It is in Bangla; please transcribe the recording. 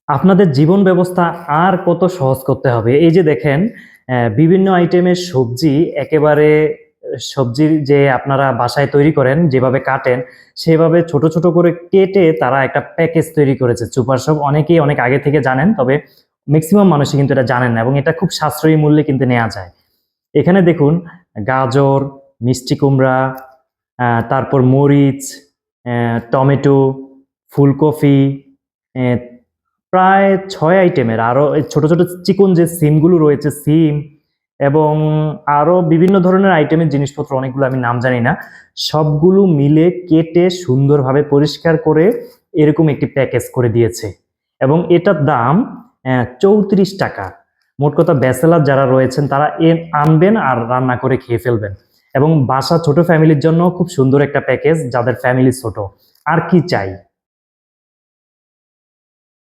আপনাদের জীবন ব্যবস্থা আর কত সহজ করতে হবে। এই যে দেখেন বিভিন্ন আইটেমের সবজি একেবারে সবজির যে আপনারা বাসায় তৈরি করেন, যেভাবে কাটেন, সেভাবে ছোট, ছোট করে কেটে তারা একটা প্যাকেজ তৈরি করেছে। সুপার শপ অনেকেই অনেক আগে থেকে জানেন, তবে মেক্সিমাম মানুষই কিন্তু এটা জানেন না এবং এটা খুব সাশ্রয়ী মূল্যে কিন্তু নেয়া যায়। এখানে দেখুন গাজর, মিষ্টি কুমড়া, তারপর মরিচ, টমেটো, ফুলকপি, এ প্রায় ৬ আইটেমের আরো ছোট, ছোট চিকন যে সিমগুলো রয়েছে সিম এবং আরো বিভিন্ন ধরনের আইটেমের জিনিসপত্র অনেকগুলো আমি নাম জানি না। সবগুলো মিলে কেটে সুন্দরভাবে পরিষ্কার করে এরকম একটি প্যাকেজ করে দিয়েছে এবং এটার দাম ৳৩৪। মোট কথা ব্যাচেলর যারা রয়েছেন তারা আনবেন আর রান্না করে খেয়ে ফেলবেন এবং বাসা ছোট ফ্যামিলির জন্য খুব সুন্দর একটা প্যাকেজ যাদের ফ্যামিলি ছোট। আর কি চাই?